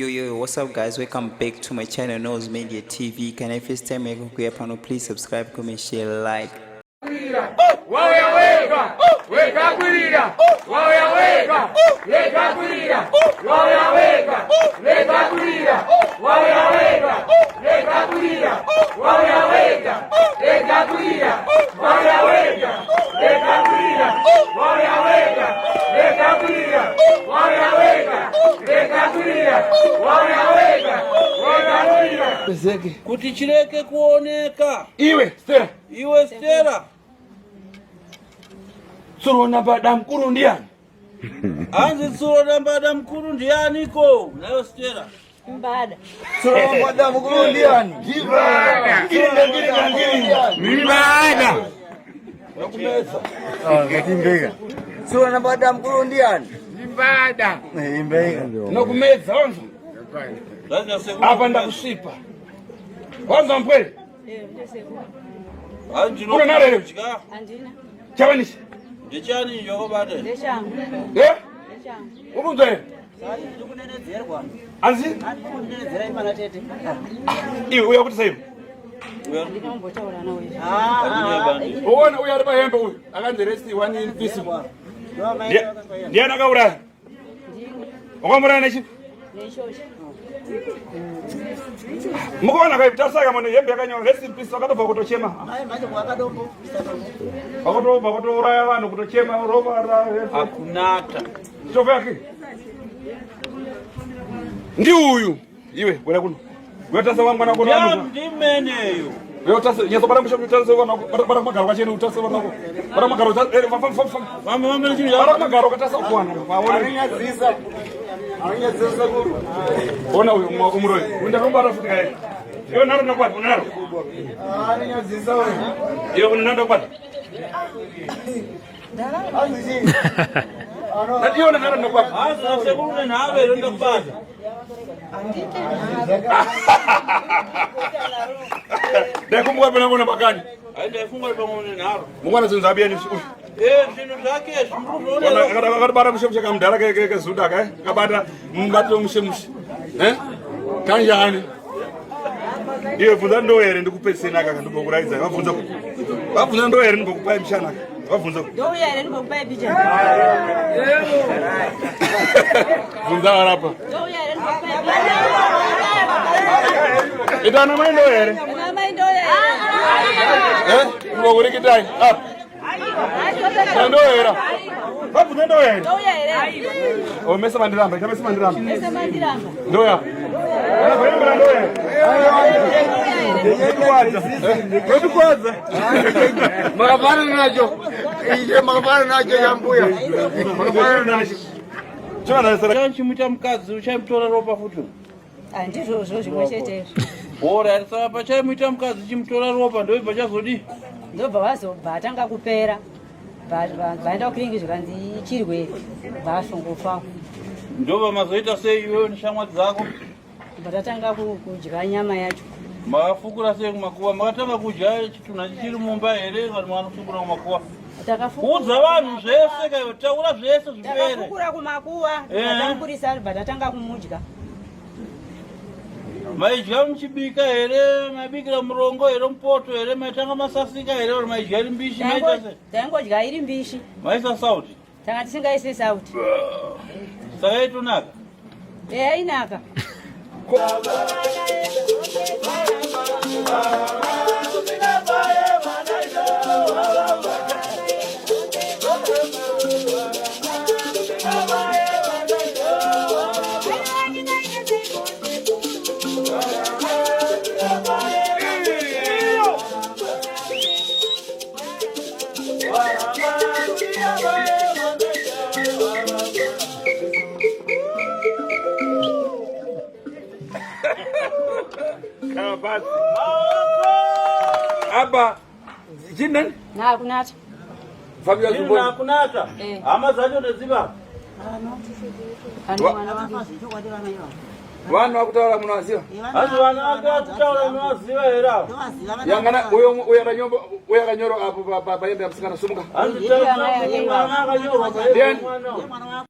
Yo, what's up guys? Welcome back to my channel Nose Media TV. Can I first time make a panel? Please subscribe, comment, share, like. Kuti chireke kuoneka. Iwe Stella. Tsuro namba damkuru ndiani? Anzi tsuro namba damkuru ndiani ko? Nayo Stella. Mbada. Tsuro namba damkuru ndiani? Mbada. Mbada. Nakumeza. Ngatimbeka. Tsuro namba damkuru ndiani? Mbada. Mbeka. Nakumeza onzo. Hapa ndakushipa. Kwanza mpwele. Anjino. Kuna nare leo. Anjina. Chawanishi. Ndechani njoko bade. Ndeshangu. Ndeshangu. Ukunze. Ndikunenedzerwa. Anzi? Ndikunenedzera imana tete. Iwe uya kuti saibo. Uya ndinombotaura nawe. Uona uya ari pahembe uyu. Akanze resti one in peace. Ndiana kauraya. Ukamuraya nechi? Neshosha. Mukaona kaiptasaka mwana yembe yakanyo rest in peace akatobva kutochema. Ai manje kwakadombo. Akatobva kutouraya vanhu kutochema ropa ra akunata. Chova yake. Ndi uyu. Iwe bwera kuno. Wetasa wangu na kuno anu. Ndi meneyo. Wetasa nyeso bara musho mutasa wana bara magaro kacheni utasa wana. Bara magaro Mama nchini bara magaro katasa kwana. Waona nyazisa. Anyazisa guru. Ona uyu umuroi. Unda kumbara futika yake. Yo naro nakwata unaro. Anyazisa wewe. Yo unando kwata. Aziji. Ndio naro nakwata. Asa sekuru nawe ndo kwata. Ndakumbuka pena kuna bakani. Ndafunga pamwe naro. Mungwana zinzabia ni zvinhu zvake zvimurudoro. Akabata mushemushe kamudhara kezuda kai. Akabata mubato mushemushe. Kanjani? Iwe bvunza ndo here ndikupesena aka ndikokuraidza. Vabvunza. Vabvunza ndo here ndikokupai mshana. Vabvunza. Ndo here ndikokupai picha. Bvunza arapa. Ndo here ndikokupai picha. Itana mai ndo here. Mai ndo here. Ndikokurekitai. Ndo here. Vabvunza ndo here. Ndo here. O mesa mandiramba, mesa mandiramba. Mesa mandiramba. Ndo ya. Ana kwenda ndo here. Kwanza. Makapana nacho. Ije makapana nacho yambuya. Makapana nacho. Chana sara. Chimuita mukadzi uchamutora ropa futi. Andizvo zvimwe chete. Bora saka pachamuita mukadzi chimutora ropa ndobva chazodi. Ndobva vazobva atanga kupera. Vaenda kukiriniki zvikanzi chirwere. Vafungofa. Ndobva mazoita sei iwewe neshamwa dzako? Vatatanga kudya nyama yacho. Makafukura sei kumakuva? Makatanga kudya chitunha chichiri mumba here kana mwanofukura kumakuva? Udza vanhu zvese kaiwe taura zvese zvipere. Takafukura kumakuva. Tatamburisa vatatanga kumudya. Maidya muchibika here, mabikira murongo here, mupoto here, maitanga masasika here, uri maidya iri mbishi maita sei? Tangodya iri mbishi. Maisa sauti? Tanga tisingaisi sauti. Saka yayitonaka? Yainaka. Basi. Aba jinan? Na kunata. Fabio Zumbo. Na kunata. Hama zacho ndeziba. Vanu vakutaura munovaziva? Asi vana vakataura munovaziva here. Yangana uyo akanyoro apo paembe yamusikana sumuka. Asi taura mwana akanyorwa.